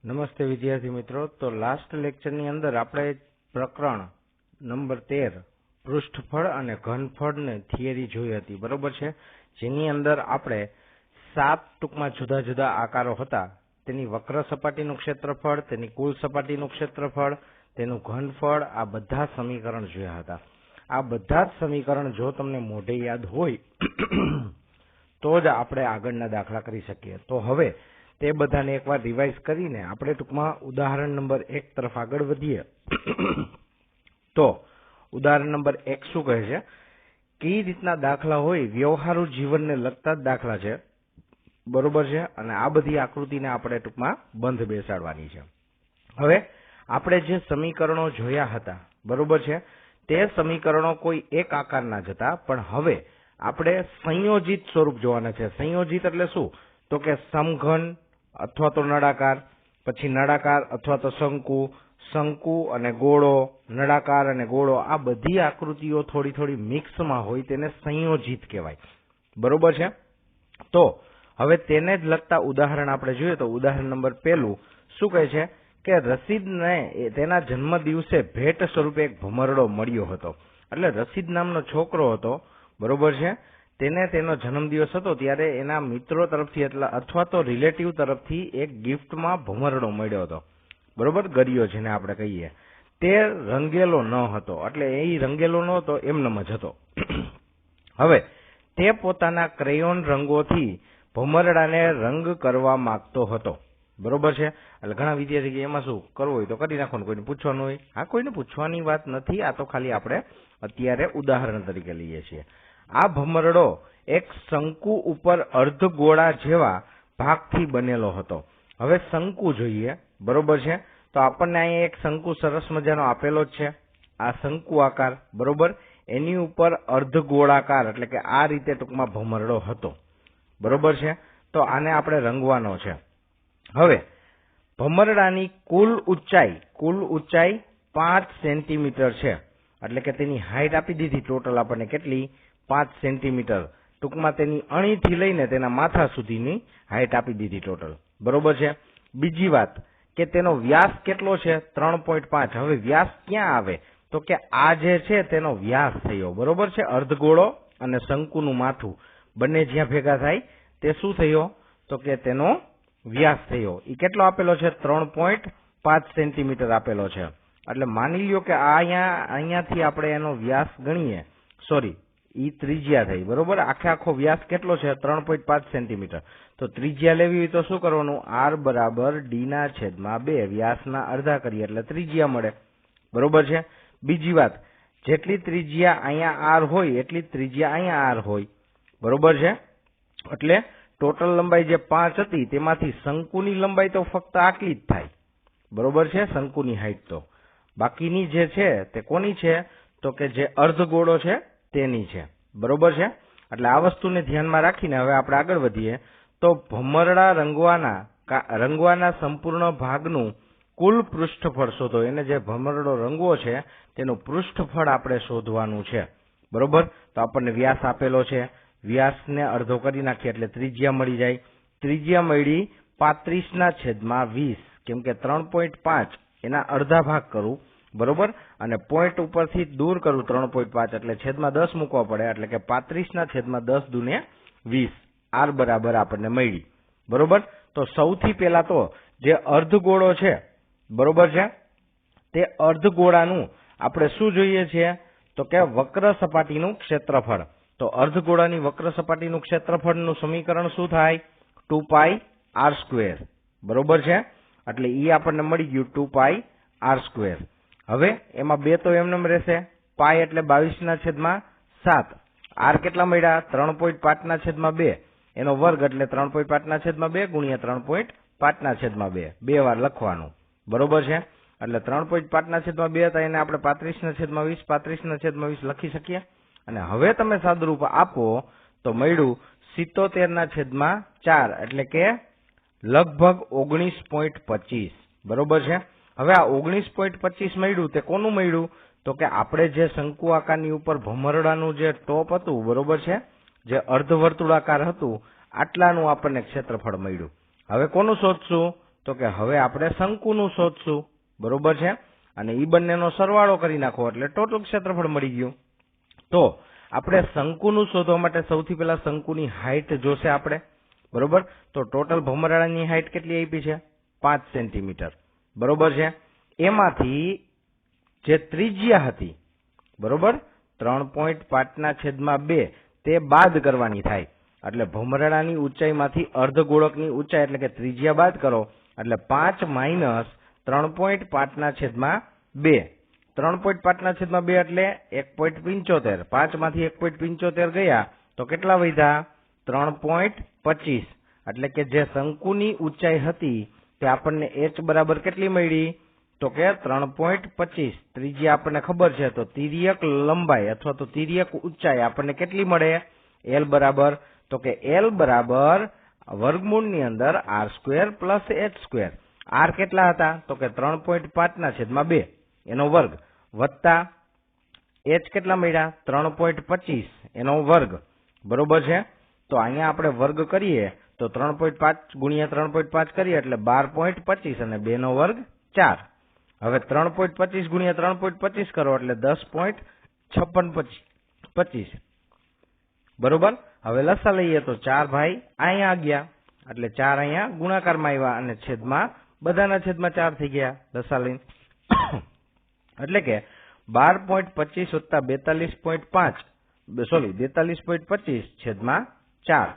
નમસ્તે વિદ્યાર્થી મિત્રો. તો લાસ્ટ લેક્ચરની અંદર આપણે પ્રકરણ નંબર 13 પૃષ્ઠફળ અને ઘનફળને થિયરી જોઈ હતી, બરોબર છે? જેની અંદર આપણે 7 ટૂંકમાં જુદા જુદા આકારો હતા. તેની વક્ર સપાટીનું ક્ષેત્રફળ, તેની કુલ સપાટીનું ક્ષેત્રફળ, તેનું ઘનફળ, આ બધા સમીકરણ જોયા હતા. આ બધા જ સમીકરણ જો તમને મોઢે યાદ હોય તો જ આપણે આગળના દાખલા કરી શકીએ. તો હવે તે બધાને એકવાર રિવાઇઝ કરીને આપણે ટૂંકમાં ઉદાહરણ નંબર 1 તરફ આગળ વધીએ. તો ઉદાહરણ નંબર 1 શું કહે છે? કઈ રીતના દાખલા હોય, વ્યવહારુ જીવનને લગતા જ દાખલા છે, બરોબર છે? અને આ બધી આકૃતિને આપણે ટૂંકમાં બંધ બેસાડવાની છે. હવે આપણે જે સમીકરણો જોયા હતા, બરોબર છે, તે સમીકરણો કોઈ એક આકારના જ હતા, પણ હવે આપણે સંયોજિત સ્વરૂપ જોવાના છે. સંયોજિત એટલે શું? તો કે સમઘન અથવા તો નળાકાર, પછી નળાકાર અથવા તો શંકુ, શંકુ અને ગોળો, નળાકાર અને ગોળો, આ બધી આકૃતિઓ થોડી થોડી મિક્સમાં હોય તેને સંયોજિત કહેવાય, બરોબર છે? તો હવે તેને જ લગતા ઉદાહરણ આપણે જોઈએ. તો ઉદાહરણ નંબર 1 શું કહે છે કે રશીદને તેના જન્મ દિવસે ભેટ સ્વરૂપે એક ભમરડો મળ્યો હતો. એટલે રશીદ નામનો છોકરો હતો, બરોબર છે? તેને તેનો જન્મદિવસ હતો ત્યારે એના મિત્રો તરફથી અથવા તો રિલેટિવ તરફથી એક ગિફ્ટમાં ભમરડો મળ્યો હતો, બરોબર? ગરિયો જેને આપણે કહીએ. તે રંગેલો ન હતો, એટલે એ રંગેલો ન હતો, એમનેમ જ હતો. હવે તે પોતાના ક્રેયોન રંગોથી ભમરડાને રંગ કરવા માંગતો હતો, બરોબર છે? એટલે ઘણા વિદ્યાર્થી એમાં શું કરવું હોય તો કરી નાખવાનું, કોઈને પૂછવાનું હોય. હા, કોઈને પૂછવાની વાત નથી, આ તો ખાલી આપણે અત્યારે ઉદાહરણ તરીકે લઈએ છીએ. આ ભમરડો એક શંકુ ઉપર અર્ધગોળા જેવા ભાગથી બનેલો હતો. હવે શંકુ જોઈએ, બરોબર છે? તો આપણને અહીંયા એક શંકુ સરસ મજાનો આપેલો જ છે, આ શંકુ આકાર, બરોબર? એની ઉપર અર્ધગોળાકાર એટલે કે આ રીતે ટૂંકમાં ભમરડો હતો, બરોબર છે? તો આને આપણે રંગવાનો છે. હવે ભમરડાની કુલ ઊંચાઈ 5 સેન્ટીમીટર છે, એટલે કે તેની હાઈટ આપી દીધી ટોટલ આપણને કેટલી? 5 સેન્ટીમીટર. ટૂંકમાં તેની અણીથી લઈને તેના માથા સુધીની હાઈટ આપી દીધી ટોટલ, બરોબર છે? બીજી વાત કે તેનો વ્યાસ કેટલો છે? 3.5. હવે વ્યાસ ક્યાં આવે? તો કે આ જે છે તેનો વ્યાસ થયો, બરોબર છે? અર્ધગોળો અને શંકુનું માથું બંને જ્યાં ભેગા થાય તે શું થયો? તો કે તેનો વ્યાસ થયો. એ કેટલો આપેલો છે? 3.5 સેન્ટીમીટર આપેલો છે. એટલે માની લ્યો કે અહીંયાથી આપણે એનો વ્યાસ ગણીએ, સોરી, ઈ ત્રિજ્યા થઈ, બરોબર? આખો વ્યાસ કેટલો છે? 3.5 સેન્ટીમીટર. તો ત્રિજ્યા લેવી હોય તો શું કરવાનું? r બરાબર d/2 વ્યાસના અડધા કરીએ એટલે ત્રિજ્યા મળે, બરોબર છે? બીજી વાત, જેટલી ત્રિજ્યા અહીંયા r હોય એટલી ત્રિજ્યા અહીંયા r હોય, બરોબર છે? એટલે ટોટલ લંબાઈ જે 5 હતી તેમાંથી શંકુની લંબાઈ તો ફક્ત આટલી જ થાય, બરોબર છે? શંકુની હાઈટ તો બાકીની જે છે તે કોની છે? તો કે જે અર્ધગોળો છે તેની છે, બરોબર છે? એટલે આ વસ્તુને ધ્યાનમાં રાખીને હવે આપણે આગળ વધીએ. તો ભમરડા રંગવાના સંપૂર્ણ ભાગનું કુલ પૃષ્ઠફળ શોધો. એને જે ભમરડો રંગવો છે તેનું પૃષ્ઠફળ આપણે શોધવાનું છે, બરોબર? તો આપણને વ્યાસ આપેલો છે, વ્યાસને અડધો કરી નાખીએ એટલે ત્રિજ્યા મળી જાય. ત્રિજ્યા મળી 35/20, કેમ કે 3.5 એના અડધા ભાગ કરું, બરોબર? અને પોઈન્ટ ઉપરથી દૂર કરું 3.5 એટલે છેદમાં 10 મૂકવા પડે, એટલે કે 35/10 દુને 20 r બરાબર આપણને મળી, બરોબર? તો સૌથી પહેલા તો જે અર્ધગોળો છે, બરોબર છે, તે અર્ધગોળાનું આપણે શું જોઈએ છીએ? તો કે વક્ર સપાટીનું ક્ષેત્રફળ. તો અર્ધગોળાની વક્ર સપાટીનું ક્ષેત્રફળનું સમીકરણ શું થાય? 2πr², બરોબર છે? એટલે ઈ આપણને મળી ગયું 2πr². હવે એમાં 2 તો એમનેમ રહેશે, પાઈ એટલે 22/7, r કેટલા મળ્યા? 3.5/2, એનો વર્ગ એટલે 3.5/2 ગુણ્યા 3.5/2, 2 વાર લખવાનું, બરોબર છે? એટલે 3.5/2 તો એને આપણે 35/20 લખી શકીએ. અને હવે તમે સાદુરૂપ આપો તો મળ્યું 77/4, એટલે કે લગભગ 19.25, બરોબર છે? હવે આ 19.25 મળ્યું તે કોનું મળ્યું? તો કે આપણે જે શંકુ આકારની ઉપર ભમરડાનું જે ટોપ હતું, બરોબર છે, જે અર્ધવર્તુળાકાર હતું, આટલાનું આપણને ક્ષેત્રફળ મળ્યું. હવે કોનું શોધશું? તો કે હવે આપણે શંકુનું શોધશું, બરોબર છે, અને ઈ બંનેનો સરવાળો કરી નાખો એટલે ટોટલ ક્ષેત્રફળ મળી ગયું. તો આપણે શંકુનું શોધવા માટે સૌથી પહેલા શંકુની હાઈટ જોશે આપણે, બરોબર. તો ટોટલ ભમરડાની હાઈટ કેટલી આપી છે? 5 સેન્ટીમીટર, બરોબર છે. એમાંથી જે ત્રિજ્યા હતી, બરોબર, 3.5/2 તે બાદ કરવાની થાય. એટલે ભમરડાની ઊંચાઈમાંથી અર્ધગોળકની ઊંચાઈ એટલે કે ત્રિજ્યા બાદ કરો એટલે 5 માઇનસ 3.5/2. 3.5/2 એટલે 1.75. 5 માંથી 1.75 ગયા તો કેટલા વધ્યા? 3.25. એટલે કે જે શંકુની ઊંચાઈ હતી તે આપણને h બરાબર કેટલી મળી? તો કે 3.25. ત્રિજ્યા આપણને ખબર છે, તો તિર્યક લંબાઈ અથવા તો તિર્યક ઊંચાઈ આપણને કેટલી મળે? L બરાબર, તો કે L બરાબર વર્ગમૂળની અંદર r² + h². r કેટલા હતા? તો કે 3.5/2 એનો વર્ગ વત્તા h કેટલા મળ્યા? 3.25 એનો વર્ગ, બરોબર છે. તો અહીંયા આપણે વર્ગ કરીએ તો 3.5 ગુણ્યા 3.5 કરીએ એટલે 12.25 અને 2 નો વર્ગ 4. હવે 3.25 ગુણ્યા 3.25 કરો એટલે 10.5625, બરોબર. હવે લસા લઈએ તો 4 ભાઈ અહીંયા ગયા એટલે 4 અહીંયા ગુણાકારમાં આવ્યા અને છેદમાં બધાના છેદમાં 4 થઈ ગયા લસા લઈને. એટલે કે 12.25 વત્તા 42.25 છેદમાં 4,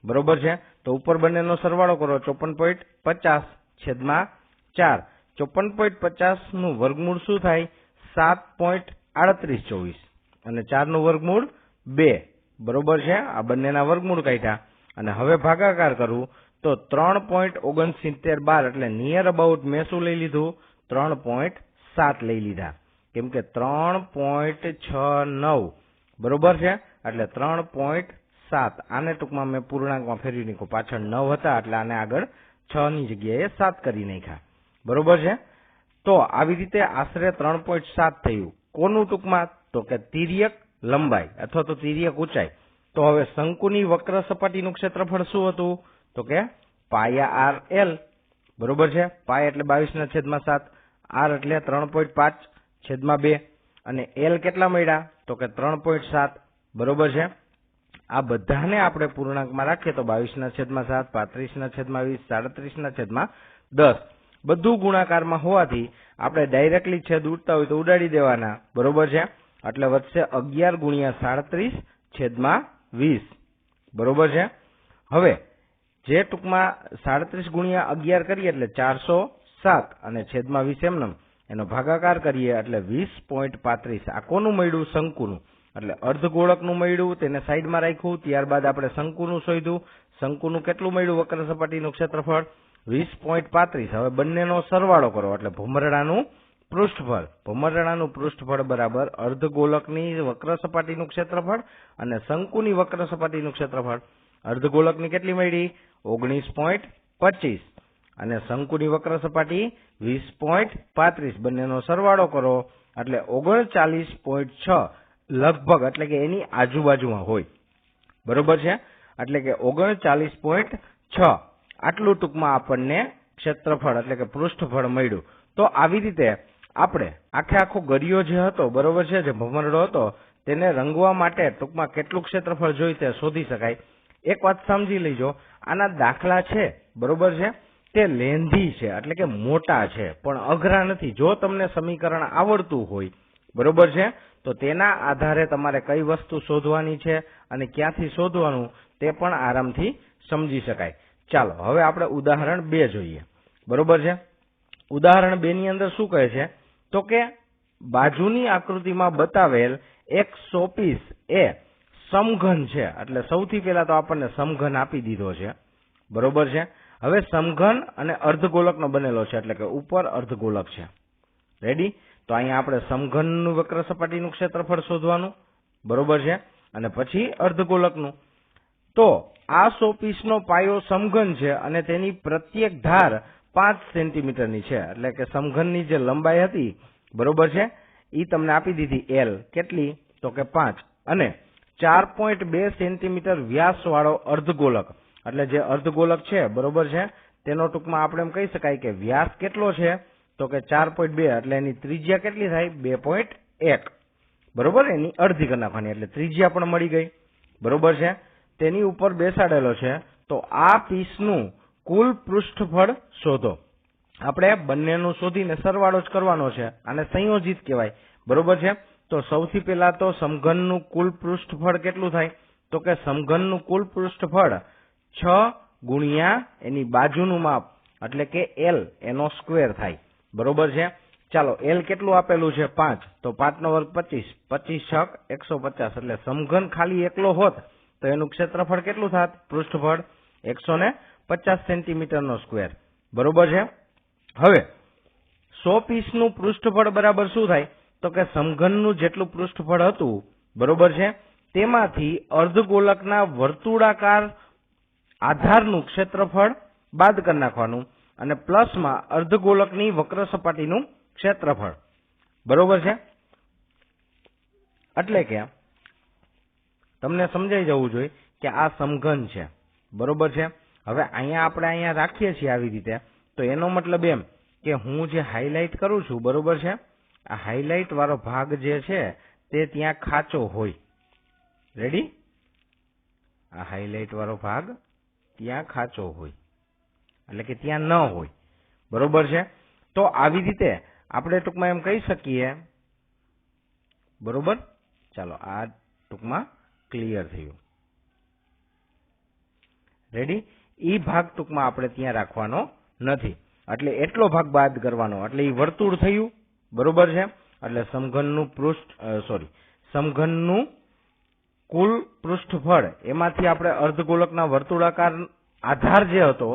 બરોબર છે. તો ઉપર બંનેનો સરવાળો કરો 54.50 છેદમાં 4. 54.50 નું વર્ગમૂળ શું થાય? 7.3824 અને 4 નું વર્ગમૂળ 2, બરોબર છે. આ બંનેના વર્ગમૂળ કાઢ્યા અને હવે ભાગાકાર કરું તો 3.6912 એટલે નિયર અબાઉટ મેં શું લઈ લીધું? 3.7 લઈ લીધા, કેમ કે 3.69, બરોબર છે, એટલે 3.7. આને ટૂંકમાં મેં પૂર્ણાંકમાં ફેરવી નાખ્યું, પાછળ 9 હતા એટલે આને આગળ 6 ની જગ્યાએ 7 કરી નાખ્યા, બરોબર છે. તો આવી રીતે આશરે 3.7 થયું. કોનું ટૂંકમાં? તો કે તિર્યક લંબાઈ અથવા તો તિર્યક ઊંચાઈ. તો હવે શંકુની વક્ર સપાટીનું ક્ષેત્રફળ શું હતું? તો કે પાયા RL, બરોબર છે. પાય એટલે 22/7, r એટલે 3.5/2 અને L કેટલા મળ્યા? તો કે 3.7, બરોબર છે. આ બધાને આપણે પૂર્ણાંકમાં રાખીએ તો 22/7, 35/20, 37/10. બધું ગુણાકારમાં હોવાથી આપણે ડાયરેક્ટલી છેદ ઉડતા હોય તો ઉડાડી દેવાના, બરોબર છે. એટલે વધશે 11 ગુણ્યા 37/20, બરોબર છે. હવે જે ટૂંકમાં 37 ગુણ્યા 11 કરીએ એટલે 407 અને છેદમાં 20 એમનેમ એનો ભાગાકાર કરીએ એટલે 20.35. આ કોનું મળ્યું? શંકુનું. એટલે અર્ધગોળકનું મળ્યું, તેને સાઈડમાં રાખ્યું. ત્યારબાદ આપણે શંકુનું શોધ્યું. શંકુનું કેટલું મળ્યું? વક્ર સપાટીનું ક્ષેત્રફળ 20.35. હવે બંનેનો સરવાળો કરો એટલે ભમરડાનું પૃષ્ઠફળ. ભમરડાનું પૃષ્ઠફળ બરાબર અર્ધગોળકની વક્ર સપાટીનું ક્ષેત્રફળ અને શંકુની વક્ર સપાટીનું ક્ષેત્રફળ. અર્ધગોળકની કેટલી મળી? 19.25 અને શંકુની વક્ર સપાટી 20.35. બંનેનો સરવાળો કરો એટલે 39.6 લગભગ, એટલે કે એની આજુબાજુમાં હોય, બરોબર છે. એટલે કે 39.6 આટલું ટૂંકમાં આપણને ક્ષેત્રફળ એટલે કે પૃષ્ઠફળ મળ્યું. તો આવી રીતે આપણે આખો ગરિયો જે હતો, બરોબર છે, જે ભમરડો હતો તેને રંગવા માટે ટૂંકમાં કેટલું ક્ષેત્રફળ જોઈએ તે શોધી શકાય. એક વાત સમજી લેજો, આના દાખલા છે, બરોબર છે, તે લેન્ધી છે એટલે કે મોટા છે પણ અઘરા નથી. જો તમને સમીકરણ આવડતું હોય, બરોબર છે, તો તેના આધારે તમારે કઈ વસ્તુ શોધવાની છે અને ક્યાંથી શોધવાનું તે પણ આરામથી સમજી શકાય. ચાલો હવે આપણે ઉદાહરણ 2 જોઈએ, બરોબર છે. ઉદાહરણ 2 ની અંદર શું કહે છે? તો કે બાજુની આકૃતિમાં બતાવેલ એક શોપીસ એ સમઘન છે. એટલે સૌથી પહેલા તો આપણને સમઘન આપી દીધો છે, બરોબર છે. હવે સમઘન અને અર્ધગોળકનો બનેલો છે એટલે કે ઉપર અર્ધગોળક છે. રેડી? તો અહીંયા આપણે સમઘનનું વક્ર સપાટીનું ક્ષેત્રફળ શોધવાનું, બરોબર છે, અને પછી અર્ધગોળકનું. તો આ શોપીસનો પાયો સમઘન છે અને તેની પ્રત્યેક ધાર 5 સેન્ટીમીટરની છે. એટલે કે સમઘનની જે લંબાઈ હતી, બરોબર છે, એ તમને આપી દીધી L. કેટલી? તો કે 5 અને 4.2 સેન્ટીમીટર વ્યાસવાળો અર્ધગોળક. એટલે જે અર્ધગોળક છે, બરોબર છે, તેનો ટૂંકમાં આપણે એમ કહી શકાય કે વ્યાસ કેટલો છે તો કે 4.2 એટલે એની ત્રિજ્યા કેટલી થાય 2.1 બરોબર. એની અડધી કરી નાખવાની એટલે ત્રિજ્યા પણ મળી ગઈ બરોબર છે. તેની ઉપર બેસાડેલો છે તો આ પીસનું કુલ પૃષ્ઠફળ શોધો. આપણે બંનેનું શોધીને સરવાળો જ કરવાનો છે અને સંયોજિત કહેવાય બરોબર છે. તો સૌથી પહેલા તો સમઘનનું કુલ પૃષ્ઠફળ કેટલું થાય તો કે સમઘનનું કુલ પૃષ્ઠફળ 6 ગુણ્યા એની બાજુનું માપ એટલે કે L એનો સ્ક્વેર થાય બરોબર છે. ચાલો L કેટલું આપેલું છે 5 તો 5 નો વર્ગ 25 25 6 150 એટલે સમઘન ખાલી એકલો હોત તો એનું ક્ષેત્રફળ કેટલું થાત પૃષ્ઠફળ 150 સેન્ટીમીટર નો સ્ક્વેર બરોબર છે. હવે 100 પીસનું પૃષ્ઠફળ બરાબર શું થાય તો કે સમઘનનું જેટલું પૃષ્ઠફળ હતું બરોબર છે તેમાંથી અર્ધગોલકના વર્તુળાકાર આધારનું ક્ષેત્રફળ બાદ કરી નાખવાનું અને પ્લસમાં અર્ધગોલકની વક્ર સપાટીનું ક્ષેત્રફળ બરોબર છે. એટલે કે તમને સમજાઈ જવું જોઈએ કે આ સમઘન છે બરોબર છે. હવે અહીંયા રાખીએ છીએ આવી રીતે તો એનો મતલબ એમ કે હું જે હાઇલાઇટ કરું છું બરોબર છે આ હાઇલાઇટ વાળો ભાગ જે છે તે ત્યાં ખાચો હોય રેડી. આ હાઇલાઇટ વાળો ભાગ ત્યાં ખાચો હોય એટલે કે ત્યાં ન હોય બરોબર છે. તો આવી રીતે આપણે ટૂંકમાં એમ કહી શકીએ બરોબર. ચાલો આ ટૂંકમાં ક્લિયર થયું રેડી. ઈ ભાગ ટૂંકમાં આપણે ત્યાં રાખવાનો નથી એટલે એટલો ભાગ બાદ કરવાનો એટલે ઈ વર્તુળ થયું બરોબર છે. એટલે સમઘનનું કુલ પૃષ્ઠફળ એમાંથી આપણે અર્ધગોલકના વર્તુળાકાર આધાર જે હતો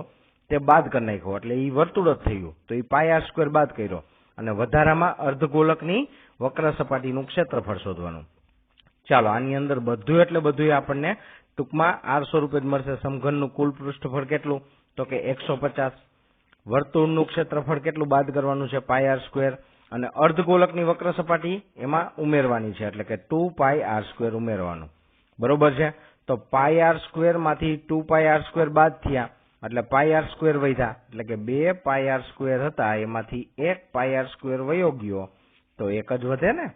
તે બાદ કરી નાખ્યો એટલે ઈ વર્તુળ જ થયું તો ઈ πr² બાદ કર્યો અને વધારામાં અર્ધગોલકની વક્ર સપાટીનું ક્ષેત્રફળ શોધવાનું. ચાલો આની અંદર બધું એટલે બધું આપણને ટૂંકમાં r સ્વરૂપે જ મળશે. સમઘનનું કુલ પૃષ્ઠફળ કેટલું તો કે 150 વર્તુળનું ક્ષેત્રફળ કેટલું બાદ કરવાનું છે πr² અને અર્ધગોલકની વક્ર સપાટી એમાં ઉમેરવાની છે એટલે કે 2πr² ઉમેરવાનું બરોબર છે. તો πr² માંથી 2πr² બાદ થયા એટલે πr² વધ્યા એટલે કે 2πr² હતા એમાંથી 1πr² વયો ગયો તો એક જ વધે ને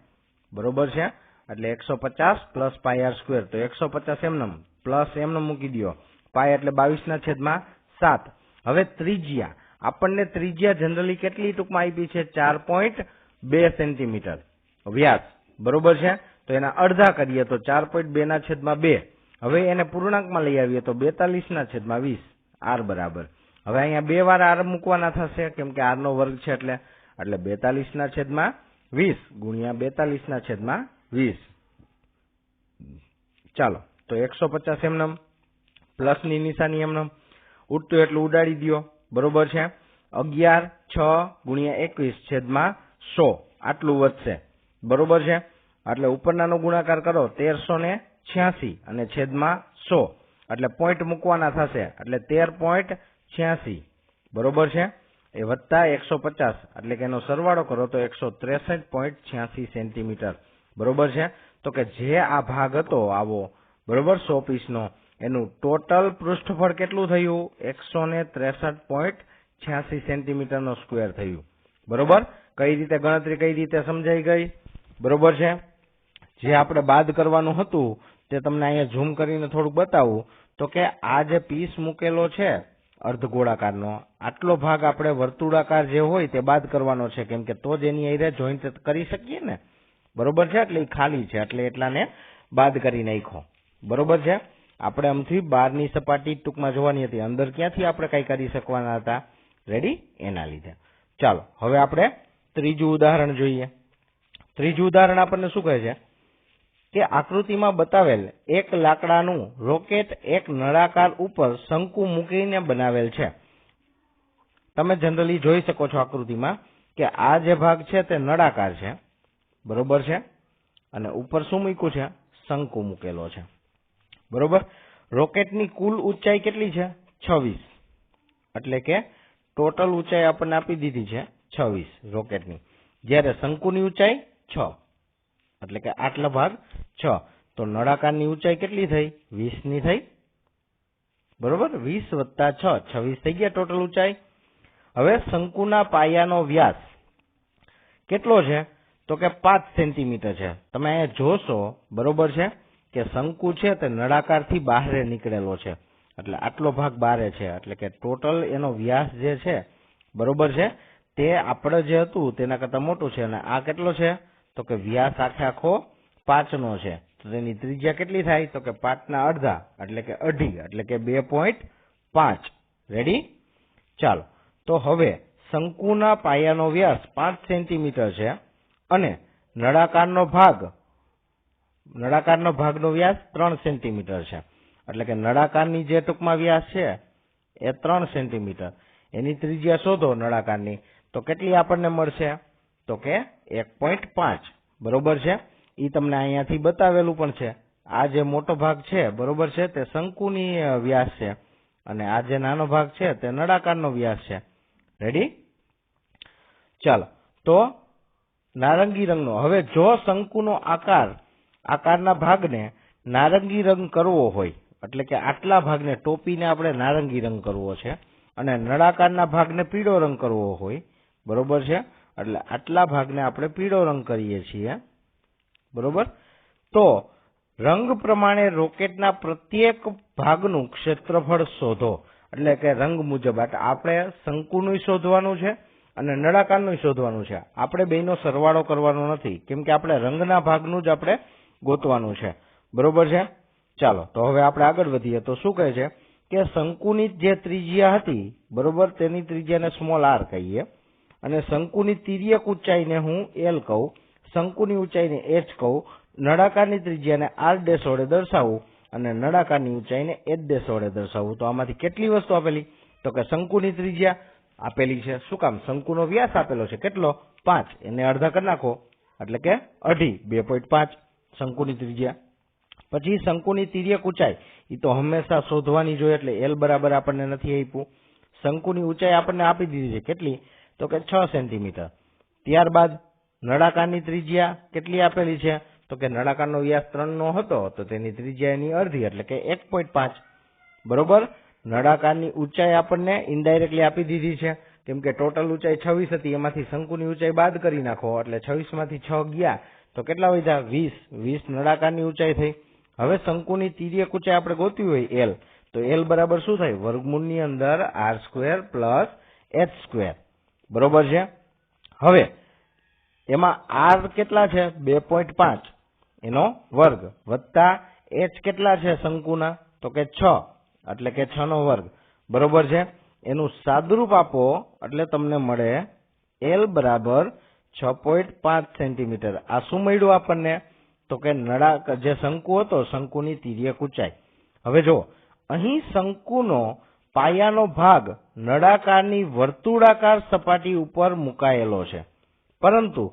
બરોબર છે. એટલે 150 પ્લસ πr² તો 150 એમનેમ પ્લસ એમનેમ મૂકી દો પાય એટલે 22/7. હવે ત્રિજ્યા આપણને ત્રિજ્યા જનરલી કેટલી ટૂંકમાં આપી છે 4.2 સેન્ટીમીટર વ્યાસ બરોબર છે. તો એના અડધા કરીએ તો 4.2/2. હવે એને પૂર્ણાંકમાં લઈ આવીએ તો 42/20 r બરાબર. હવે અહીંયા બે વાર r મૂકવાના થશે કેમ કે r નો વર્ગ છે એટલે 42/20 ગુણ્યા 42/20. ચાલો તો 150 એમનેમ પ્લસ ની નિશાની એમનેમ ઉડતું એટલું ઉડાડી દો બરોબર છે. 11 6 ગુણ્યા 21/100 આટલું વધશે બરોબર છે. એટલે ઉપરનાનો ગુણાકાર કરો 1386 અને છેદમાં 100 એટલે પોઈન્ટ મૂકવાના થશે એટલે 13.86 બરોબર છે. એ વત્તા 150 એટલે કે એનો સરવાળો કરો તો 163.86 સેન્ટીમીટર બરોબર છે. તો કે જે આ ભાગ હતો આવો બરોબર 100 પીસનો એનું ટોટલ પૃષ્ઠફળ કેટલું થયું 163.86 સેન્ટીમીટર નો સ્ક્વેર થયું બરોબર. કઈ રીતે ગણતરી કઈ રીતે સમજાઈ ગઈ બરોબર છે. જે આપણે બાદ કરવાનું હતું તે તમને અહીંયા ઝૂમ કરીને થોડુંક બતાવું તો કે આ જે પીસ મૂકેલો છે અર્ધગોળાકારનો આટલો ભાગ આપણે વર્તુળાકાર જે હોય તે બાદ કરવાનો છે કેમ કે તો જ એની અરે જોઈન્ટ કરી શકીએ ને બરોબર છે. એટલે એ ખાલી છે એટલે એટલાને બાદ કરી નાખો બરોબર છે. આપણે આમથી બહારની સપાટી ટૂંકમાં જોવાની હતી અંદર ક્યાંથી આપણે કઈ કરી શકવાના હતા રેડી એના લીધે. ચાલો હવે આપણે ત્રીજું ઉદાહરણ જોઈએ. ત્રીજું ઉદાહરણ આપણને શું કહે છે કે આકૃતિમાં બતાવેલ એક લાકડાનું રોકેટ એક નળાકાર ઉપર શંકુ મૂકીને બનાવેલ છે. તમે જનરલી જોઈ શકો છો આકૃતિમાં કે આ જે ભાગ છે તે નળાકાર છે બરોબર છે અને ઉપર શું મૂક્યું છે શંકુ મૂકેલો છે બરોબર. રોકેટની કુલ ઊંચાઈ કેટલી છે 26 એટલે કે ટોટલ ઊંચાઈ આપણને આપી દીધી છે 26 રોકેટની જ્યારે શંકુની ઊંચાઈ 6 એટલે કે આટલો ભાગ 6 તો નળાકારની ઊંચાઈ કેટલી થઈ 20 ની થઈ બરોબર, 20 + 6 26 થઈ ગયા ટોટલ ઊંચાઈ. હવે શંકુના પાયાનો વ્યાસ કેટલો છે? તો કે 5 સેન્ટીમીટર છે. તમે અહીંયા જોશો, બરોબર છે, કે શંકુ છે તે નળાકારથી બહાર નીકળેલો છે, એટલે આટલો ભાગ બહાર છે, એટલે કે ટોટલ એનો વ્યાસ જે છે, બરોબર છે, તે આપણે જે હતું તેના કરતા મોટું છે. અને આ કેટલો છે? તો કે વ્યાસ આખો 5 નો છે. તો તેની ત્રિજ્યા કેટલી થાય? તો કે 5 ના અડધા એટલે કે અઢી, એટલે કે 2.5. રેડી? ચાલો, તો હવે શંકુના પાયાનો વ્યાસ 5 સેન્ટીમીટર છે અને નળાકારનો ભાગનો વ્યાસ 3 સેન્ટીમીટર છે. એટલે કે નળાકારની જે ટૂંકમાં વ્યાસ છે એ 3 સેન્ટીમીટર. એની ત્રિજ્યા શોધો નળાકારની, તો કેટલી આપણને મળશે? તો કે 1.5. બરોબર છે, એ તમને અહીંયાથી બતાવેલું પણ છે. આ જે મોટો ભાગ છે, બરોબર છે, તે શંકુની વ્યાસ છે અને આ જે નાનો ભાગ છે તે નળાકારનો વ્યાસ છે. રેડી? ચાલો, તો નારંગી રંગનો, હવે જો શંકુનો આકારના ભાગને નારંગી રંગ કરવો હોય, એટલે કે આટલા ભાગને ટોપીને આપણે નારંગી રંગ કરવો છે અને નળાકારના ભાગને પીળો રંગ કરવો હોય, બરોબર છે, એટલે આટલા ભાગને આપણે પીળો રંગ કરીએ છીએ. બરોબર, તો રંગ પ્રમાણે રોકેટના પ્રત્યેક ભાગનું ક્ષેત્રફળ શોધો. એટલે કે રંગ મુજબ આપણે શંકુનું શોધવાનું છે અને નળાકારનું શોધવાનું છે. આપણે બેયનો સરવાળો કરવાનો નથી, કેમ કે આપણે રંગના ભાગનું જ આપણે ગોતવાનું છે. બરોબર છે? ચાલો, તો હવે આપણે આગળ વધીએ. તો શું કહે છે કે શંકુની જે ત્રિજ્યા હતી, બરોબર, તેની ત્રિજ્યાને સ્મોલ r કહીએ અને શંકુની તિર્યક ઊંચાઈને હું L કહું, શંકુની ઊંચાઈને h કહું, નળાકારની ત્રિજ્યાને r ડેશ વડે દર્શાવું અને નળાકારની ઊંચાઈને h વડે દર્શાવું. તો આમાંથી કેટલી વસ્તુ આપેલી? તો કે શંકુની ત્રિજ્યા આપેલી છે. શું કામ? શંકુનો વ્યાસ આપેલો છે, કેટલો? 5. એને અડધા કરી નાખો, એટલે કે અઢી, 2.5 શંકુની ત્રિજ્યા. પછી શંકુની તિર્યક ઊંચાઈ, એ તો હંમેશા શોધવાની જોઈએ, એટલે L બરાબર આપણને નથી આપ્યું. શંકુની ઊંચાઈ આપણને આપી દીધી છે, કેટલી? તો કે 6 સેન્ટીમીટર. ત્યારબાદ નળાકારની ત્રિજ્યા કેટલી આપેલી છે? તો કે નળાકારનો વ્યાસ 3 નો હતો, તો તેની ત્રિજ્યા એની અડધી, એટલે કે 1.5. બરોબર, નળાકારની ઊંચાઈ આપણને ઇનડાયરેક્ટલી આપી દીધી છે, કેમ કે ટોટલ ઊંચાઈ 26 હતી, એમાંથી શંકુની ઊંચાઈ બાદ કરી નાખો, એટલે 26 માંથી 6 ગયા તો કેટલા વધ્યા? 20 નળાકારની ઊંચાઈ થઈ. હવે શંકુની તિર્યક ઊંચાઈ આપણે ગોતવી હોય L, તો L બરાબર શું થાય? વર્ગમૂળની અંદર r² + h². બરોબર છે. હવે એમાં r કેટલા છે? 2.5 એનો વર્ગ વત્તા h કેટલા છે શંકુના? તો કે 6, એટલે કે 6 નો વર્ગ. બરોબર છે. એનું સાદુરૂપ આપો એટલે તમને મળે L બરાબર 6.5 સેન્ટીમીટર. આ શું મળ્યું આપણને? તો કે જે શંકુ હતો, શંકુની તિર્યક ઊંચાઈ. હવે જો અહીં શંકુનો પાયાનો ભાગ નળાકારની વર્તુળાકાર સપાટી ઉપર મુકાયેલો છે, પરંતુ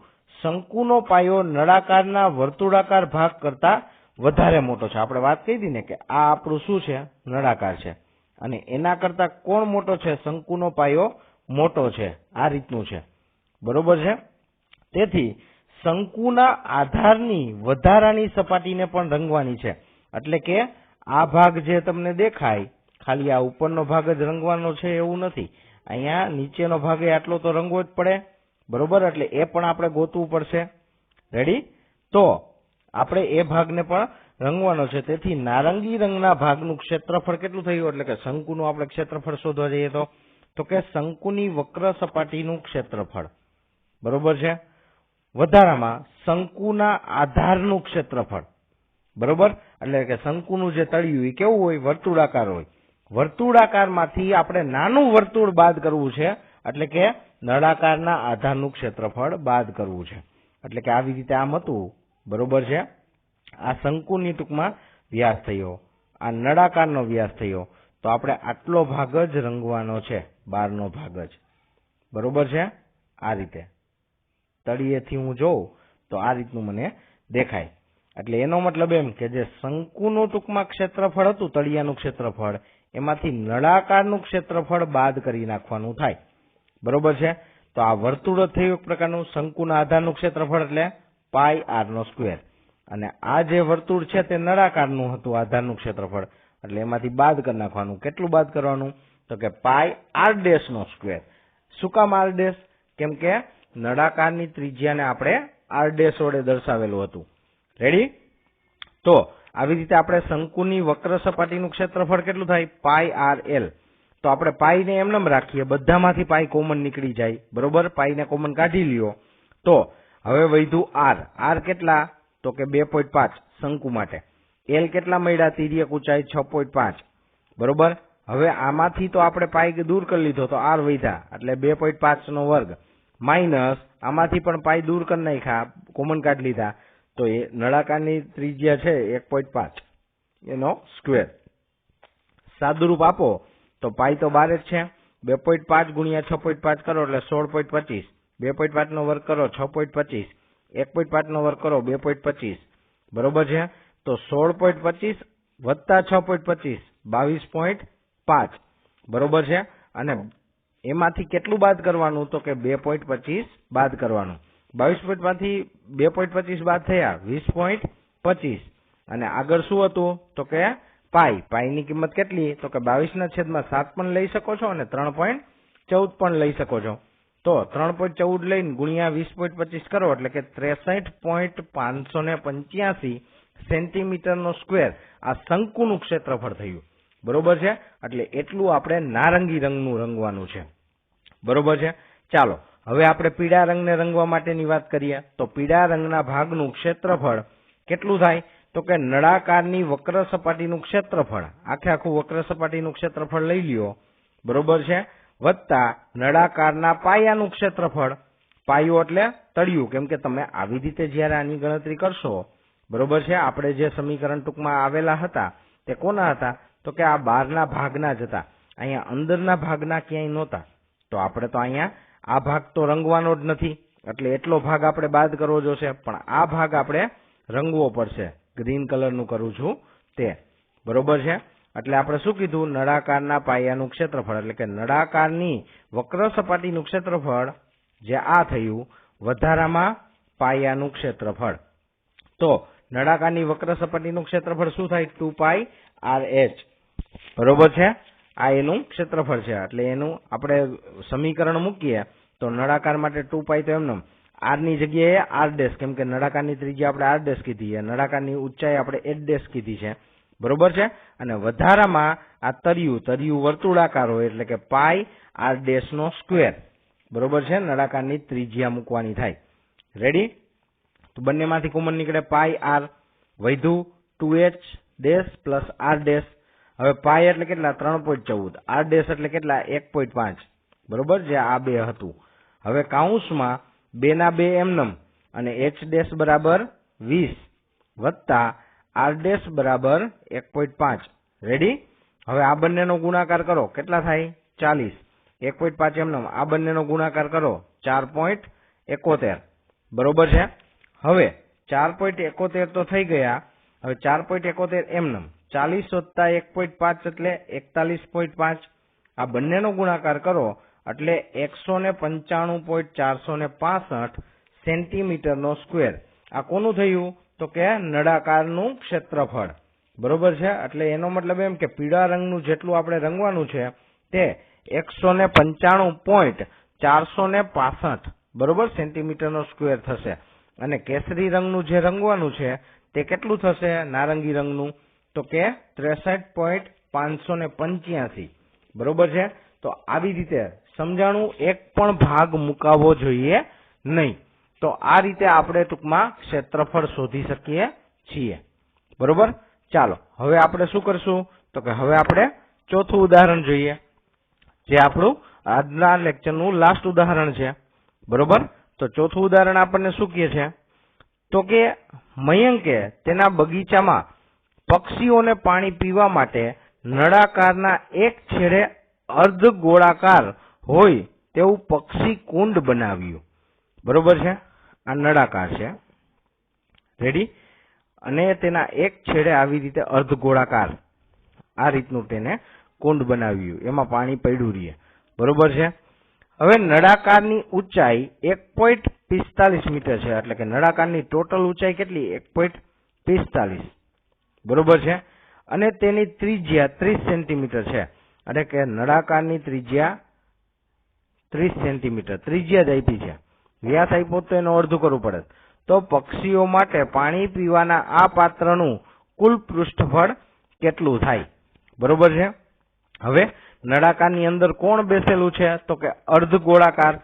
શંકુનો પાયો નળાકારના વર્તુળાકાર ભાગ કરતા વધારે મોટો છે. આપણે વાત કરી હતી ને કે આ આપણું શું છે? નળાકાર છે, અને એના કરતા કોણ મોટો છે? શંકુનો પાયો મોટો છે. આ રીતનું છે. બરોબર છે. તેથી શંકુના આધારની વધારાની સપાટીને પણ રંગવાની છે. એટલે કે આ ભાગ જે તમને દેખાય, ખાલી આ ઉપરનો ભાગ જ રંગવાનો છે એવું નથી. અહીંયા નીચેનો ભાગ આટલો તો રંગવો જ પડે. બરોબર, એટલે એ પણ આપણે ગોતવું પડશે. રેડી? તો આપણે એ ભાગને પણ રંગવાનો છે. તેથી નારંગી રંગના ભાગનું ક્ષેત્રફળ કેટલું થયું? એટલે કે શંકુનું આપણે ક્ષેત્રફળ શોધવા જઈએ તો કે શંકુની વક્ર સપાટીનું ક્ષેત્રફળ. બરોબર છે. વધારામાં શંકુના આધારનું ક્ષેત્રફળ. બરોબર, એટલે કે શંકુનું જે તળિયું એ કેવું હોય? વર્તુળાકાર હોય. વર્તુળાકારમાંથી આપણે નાનું વર્તુળ બાદ કરવું છે, એટલે કે નળાકારના આધારનું ક્ષેત્રફળ બાદ કરવું છે. એટલે કે આવી રીતે આમ હતું. બરોબર છે. આ શંકુની ટૂંકમાં વ્યાસ થયો, આ નળાકારનો વ્યાસ થયો, તો આપણે આટલો ભાગ જ રંગવાનો છે, બહારનો ભાગ જ. બરોબર છે. આ રીતે તળિયેથી હું જોઉં તો આ રીતનું મને દેખાય. એટલે એનો મતલબ એમ કે જે શંકુનું ટૂંકમાં ક્ષેત્રફળ હતું, તળિયાનું ક્ષેત્રફળ, એમાંથી નળાકારનું ક્ષેત્રફળ બાદ કરી નાખવાનું થાય. બરોબર છે. તો આ વર્તુળ થયું એક પ્રકારનું. શંકુના આધારનું ક્ષેત્રફળ એટલે πr², અને આ જે વર્તુળ છે તે નળાકારનું હતું આધારનું ક્ષેત્રફળ, એટલે એમાંથી બાદ કરી નાખવાનું. કેટલું બાદ કરવાનું? તો કે પાઈ આર ડેશ નો સ્ક્વેર. શું કામ આર ડેશ? કેમ કે નળાકારની ત્રિજ્યાને આપણે આર ડેશ વડે દર્શાવેલું હતું. રેડી? તો આવી રીતે આપણે શંકુની વક્ર સપાટીનું ક્ષેત્રફળ કેટલું થાય? પાઈ આર એલ. તો આપણે પાઈને એમનેમ રાખીએ, બધામાંથી પાઈ કોમન નીકળી જાય. બરોબર? પાઈને કોમન કાઢી લ્યો. તો હવે વધ્યું આર. આર કેટલા? તો કે 2.5 શંકુ માટે. એલ કેટલા મળ્યા? તિર્યક ઊંચાઈ 6.5. બરોબર? હવે આમાંથી તો આપણે પાઈ દૂર કરી લીધો તો આર વધ્યા, એટલે 2.5 નો વર્ગ માઇનસ આમાંથી પણ પાઈ દૂર કરી નાખ્યા, કોમન કાઢી લીધા, તો એ નળાકારની ત્રિજ્યા છે 1.5 એનો સ્ક્વેર. સાદુરૂપ આપો તો પાઈ તો 12 જ છે. 2.5 ગુણ્યા 6.5 કરો એટલે 16.25. 2.5 નો વર્ગ કરો 6.25. 1.5 નો વર્ગ કરો 2.25. બરોબર છે? તો 16.25 વત્તા 6.25 22.5. બરોબર છે? અને એમાંથી કેટલું બાદ કરવાનું? તો કે 2.25 બાદ કરવાનું. 22.5 થી 2.25 બાદ થયા 20.25. અને આગળ શું હતું? તો કે પાઈ. પાઈની કિંમત કેટલી? તો કે 22/7 પણ લઈ શકો છો અને 3.14 પણ લઈ શકો છો. તો 3.14 લઈને ગુણ્યા 20.25 કરો એટલે કે 63.585 સેન્ટીમીટર નો સ્ક્વેર આ શંકુનું ક્ષેત્રફળ થયું. બરોબર છે? એટલે એટલું આપણે નારંગી રંગનું રંગવાનું છે. બરોબર છે? ચાલો હવે આપણે પીળા રંગને રંગવા માટેની વાત કરીએ. તો પીળા રંગના ભાગનું ક્ષેત્રફળ કેટલું થાય? તો કે નળાકારની વક્ર સપાટીનું ક્ષેત્રફળ, આખું વક્ર સપાટીનું ક્ષેત્રફળ લઈ લ્યો. બરોબર છે? વત્તા નળાકારના પાયાનું ક્ષેત્રફળ. પાયો એટલે તળિયું, કેમ કે તમે આવી રીતે જયારે આની ગણતરી કરશો, બરોબર છે, આપણે જે સમીકરણ ટૂંકમાં આવેલા હતા તે કોના હતા? તો કે આ બહારના ભાગના જ હતા. અહીંયા અંદરના ભાગના ક્યાંય નહોતા. તો આપણે તો અહીંયા આ ભાગ તો રંગવાનો જ નથી, એટલે એટલો ભાગ આપણે બાદ કરવો જોશે. પણ આ ભાગ આપણે રંગવો પડશે. ગ્રીન કલરનું કરું છું તે. બરોબર છે? એટલે આપણે શું કીધું? નળાકારના પાયાનું ક્ષેત્રફળ, એટલે કે નળાકારની વક્ર સપાટીનું ક્ષેત્રફળ જે આ થયું, વધારામાં પાયાનું ક્ષેત્રફળ. તો નળાકારની વક્ર સપાટીનું ક્ષેત્રફળ શું થાય? 2 π/h. બરોબર છે? આ એનું ક્ષેત્રફળ છે. એટલે એનું આપણે સમીકરણ મૂકીએ તો નળાકાર માટે 2 π તો એમનેમ, આર ની જગ્યાએ આર ડેશ, કેમ કે નળાકારની ત્રિજ્યા આપણે આર ડેશ કીધી છે, નળાકારની ઊંચાઈ આપણે h ડેશ કીધી છે. બરોબર છે? અને વધારામાં આ તળિયું વર્તુળાકાર હોય એટલે કે પાઈ આર ડેશ નો સ્ક્વેર. બરોબર છે? નળાકારની ત્રિજ્યા મૂકવાની થાય. રેડી? તો બંનેમાંથી કોમન નીકળે પાઈ આર, વધ્યું 2h dash plus are dash. હવે પાઈ એટલે કેટલા? 3.14. આર ડેશ એટલે કેટલા? 1.5. બરોબર? જે આ બે હતું. હવે કાઉન્સમાં 2 ના 2 એમનેમ, અને h ડેશ બરાબર 20 વત્તા આર ડેશ બરાબર 1.5. રેડી? હવે આ બંનેનો ગુણાકાર કરો, કેટલા થાય? 40. 1.5 એમનેમ, આ બંનેનો ગુણાકાર કરો 4.71. બરોબર છે? હવે 4.71 તો થઈ ગયા. હવે 4.71 એમનેમ, 40 વત્તા 1.5 એટલે 41.5. આ બંનેનો ગુણાકાર કરો એટલે 195.465 સેન્ટીમીટર નો સ્ક્વેર. આ કોનું થયું? તો કે નળાકારનું ક્ષેત્રફળ. બરોબર છે? એટલે એનો મતલબ એમ કે પીળા રંગનું જેટલું આપણે રંગવાનું છે તે 195.465 બરોબર સેન્ટીમીટર નો સ્ક્વેર થશે. અને કેસરી રંગનું જે રંગવાનું છે તે કેટલું થશે? નારંગી રંગનું, તો કે 63.585. બરોબર છે? તો આવી રીતે સમજાણું, એક પણ ભાગ મુકાવવો જોઈએ નહીં. તો આ રીતે આપણે ટૂંકમાં ક્ષેત્રફળ શોધી શકીએ છીએ. બરોબર? ચાલો હવે આપણે શું કરશું? તો કે હવે આપણે ચોથું ઉદાહરણ જોઈએ, જે આપણું આજના લેક્ચરનું લાસ્ટ ઉદાહરણ છે. બરોબર? તો ચોથું ઉદાહરણ આપણને શું કહે છે? તો કે મયંકે તેના બગીચામાં પક્ષીઓને પાણી પીવા માટે નળાકારના એક છેડે અર્ધ ગોળાકાર હોય તેવું પક્ષી કુંડ બનાવ્યું. બરોબર છે? આ નળાકાર છે. રેડી? અને તેના એક છેડે આવી રીતે અર્ધ ગોળાકાર આ રીતનું તેને કુંડ બનાવ્યું, એમાં પાણી પડ્યું રહે. બરોબર છે? હવે નળાકારની ઊંચાઈ 1.45 મીટર છે, એટલે કે નળાકારની ટોટલ ઊંચાઈ કેટલી? 1.45. બરોબર છે? અને તેની ત્રિજ્યા 30 સેન્ટીમીટર છે, એટલે કે નળાકારની ત્રિજ્યા 30 સેન્ટીમીટર ત્રિજ્યા જ આપી છે, વ્યાસ આપ્યો તો એનો અડધું કરવું પડે. તો પક્ષીઓ માટે પાણી પીવાના આ પાત્રનું કુલ પૃષ્ઠફળ કેટલું થાય? બરોબર છે. હવે નળાકારની અંદર કોણ બેસેલું છે? તો કે અર્ધ ગોળાકાર.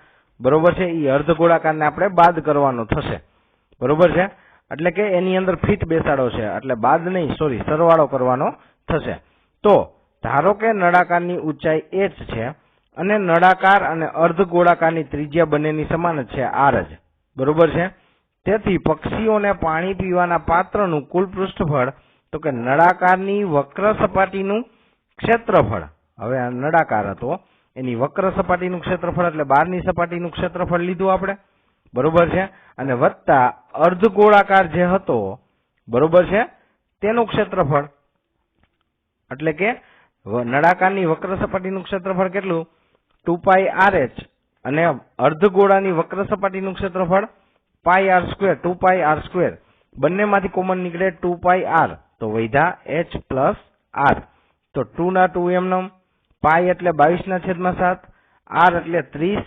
બરોબર છે. એ અર્ધ ગોળાકારને આપણે બાદ કરવાનો થશે. બરોબર છે. એટલે કે એની અંદર ફીટ બેસાડો છે, એટલે બાદ નહીં, સોરી, સરવાળો કરવાનો થશે. તો ધારો કે નળાકારની ઊંચાઈ h છે અને નળાકાર અને અર્ધ ગોળાકારની ત્રિજ્યા બંનેની સમાન જ છે, r જ. બરોબર છે. તેથી પક્ષીઓને પાણી પીવાના પાત્રનું કુલ પૃષ્ઠફળ તો કે નળાકારની વક્ર સપાટીનું ક્ષેત્રફળ. હવે આ નળાકાર હતો, એની વક્ર સપાટીનું ક્ષેત્રફળ એટલે બહારની સપાટીનું ક્ષેત્રફળ લીધું આપણે. બરોબર છે. અને વત્તા અર્ધ ગોળાકાર જે હતો, બરોબર છે, તેનું ક્ષેત્રફળ. એટલે કે નળાકારની વક્ર સપાટીનું ક્ષેત્રફળ કેટલું? 2πrh અને અર્ધ ગોળાની વક્ર સપાટીનું ક્ષેત્રફળ πr², 2πr². બંનેમાંથી કોમન નીકળે 2πr, તો વૈધા h પ્લસ r. તો 2 ના 2 એમનેમ, પાઈ એટલે 22/7, r એટલે 30.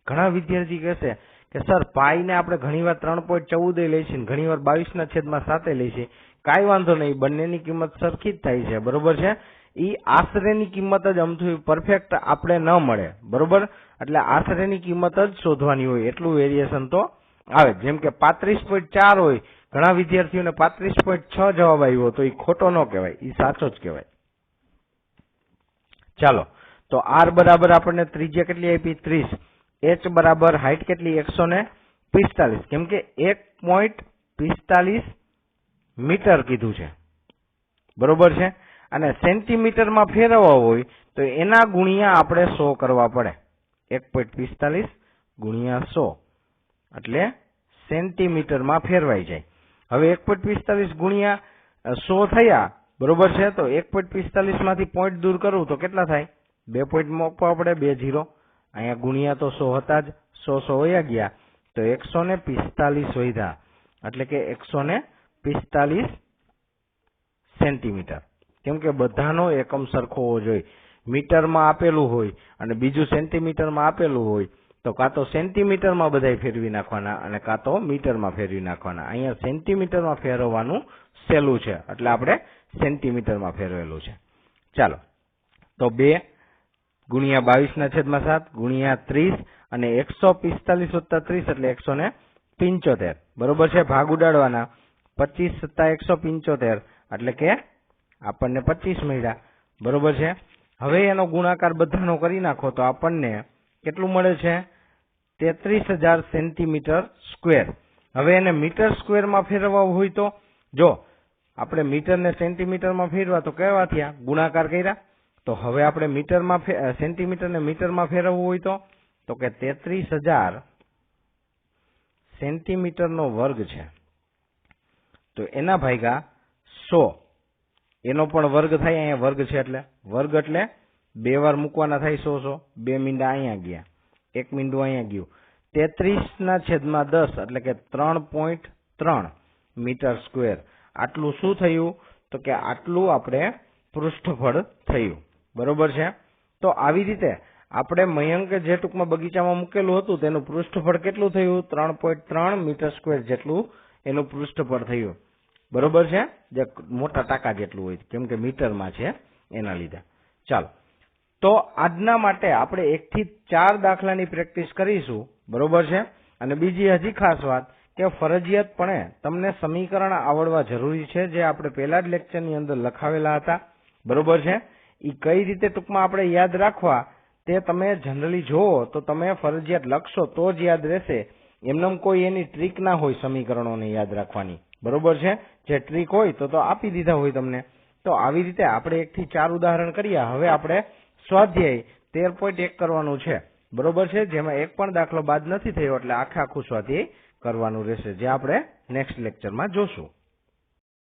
ઘણા વિદ્યાર્થી કહેશે કે સર પાઈ ને આપણે ઘણીવાર 3.14 લઈએ છીએ, ઘણીવાર 22/7 લઈએ છીએ. કાંઈ વાંધો નહીં, બંનેની કિંમત સરખી જ થાય છે. બરોબર છે. એ આશરેની કિંમત જ અમથું પરફેક્ટ આપણે ન મળે. બરોબર, એટલે આશરેની કિંમત જ શોધવાની હોય, એટલું વેરિએશન તો આવે. જેમ કે 35.4 હોય, ઘણા વિદ્યાર્થીઓને 35.6 જવાબ આવ્યો, તો એ ખોટો ન કહેવાય, એ સાચો જ કહેવાય. ચાલો, તો r બરાબર આપણને ત્રિજ્યા કેટલી આપી? 30. h બરાબર હાઈટ કેટલી? 145. કેમ કે 1.45 મીટર કીધું છે. બરોબર છે. અને સેન્ટીમીટરમાં ફેરવવા હોય તો એના ગુણ્યા આપણે 100 કરવા પડે. 1.45 ગુણ્યા 100 એટલે સેન્ટીમીટરમાં ફેરવાઈ જાય. હવે 1.45 ગુણ્યા 100 થયા. બરોબર છે. તો 1.45 માંથી પોઈન્ટ દૂર કરવું તો કેટલા થાય? 2 પોઈન્ટ મૂકવા પડે, 2 0. અહીંયા ગુણ્યા તો 100 હતા જ, 100 વયા ગયા, તો 145 વધ્યા, એટલે કે 145 સેન્ટીમીટર. કેમ કે બધાનો એકમ સરખો હોવો જોઈએ. મીટરમાં આપેલું હોય અને બીજું સેન્ટીમીટરમાં આપેલું હોય તો કાં તો સેન્ટીમીટરમાં બધાય ફેરવી નાખવાના અને કાં તો મીટરમાં ફેરવી નાખવાના. અહીંયા સેન્ટીમીટરમાં ફેરવવાનું સહેલું છે, એટલે આપણે સેન્ટીમીટરમાં ફેરવેલું છે. ચાલો, તો 2 ગુણ્યા 22/7 ગુણ્યા 30 અને 145 વત્તા 30 એટલે 175. બરોબર છે. ભાગ ઉડાડવાના. 25 + 175 એટલે કે આપણને 25 મળ્યા. બરોબર છે. હવે એનો ગુણાકાર બધાનો કરી નાખો તો આપણને કેટલું મળે છે? 33,000 સેન્ટીમીટર સ્ક્વેર. હવે એને મીટર સ્ક્વેરમાં ફેરવવા હોય તો જો આપણે મીટર ને સેન્ટીમીટરમાં ફેરવા તો કેવા થયા? ગુણાકાર કર્યા. તો હવે આપણે મીટરમાં સેન્ટીમીટર ને મીટરમાં ફેરવવું હોય તો કે 33,000 સેન્ટીમીટરનો વર્ગ છે, તો એના ભાગ્યા 100. એનો પણ વર્ગ થાય, અહીંયા વર્ગ છે એટલે વર્ગ એટલે 2 વાર મૂકવાના થાય 100. 2 મીંડા અહીંયા ગયા, 1 મીંડું અહીંયા ગયું. 33/10 એટલે કે 3.3 મીટર સ્ક્વેર. આટલું શું થયું? તો કે આટલું આપણે પૃષ્ઠફળ થયું. બરોબર છે. તો આવી રીતે આપણે મયંકે જે ટૂંકમાં બગીચામાં મૂકેલું હતું તેનું પૃષ્ઠફળ કેટલું થયું? 3.3 મીટર સ્ક્વેર જેટલું એનું પૃષ્ઠફળ થયું. બરોબર છે. જે મોટા ટાંકા જેટલું હોય, કેમ કે મીટરમાં છે એના લીધે. ચાલો, તો આજના માટે આપણે 1 થી 4 દાખલાની પ્રેક્ટિસ કરીશું. બરોબર છે. અને બીજી હજી ખાસ વાત કે ફરજિયાતપણે તમને સમીકરણ આવડવા જરૂરી છે, જે આપણે પહેલા જ લેક્ચરની અંદર લખાવેલા હતા. બરોબર છે. એ કઈ રીતે ટૂંકમાં આપણે યાદ રાખવા તે તમે જનરલી જોવો તો તમે ફરજિયાત લખશો તો જ યાદ રહેશે. એમનેમ કોઈ એની ટ્રીક ના હોય સમીકરણોને યાદ રાખવાની. બરોબર છે. જે ટ્રીક હોય તો આપી દીધા હોય તમને. તો આવી રીતે આપણે 1 થી 4 ઉદાહરણ કર્યા. હવે આપણે સ્વાધ્યાય 13.1 કરવાનું છે. બરોબર છે. જેમાં એક પણ દાખલો બાદ નથી થયો, એટલે આખું સ્વાધ્યાય કરવાનું રહેશે, જે આપણે નેક્સ્ટ લેક્ચરમાં જોશું.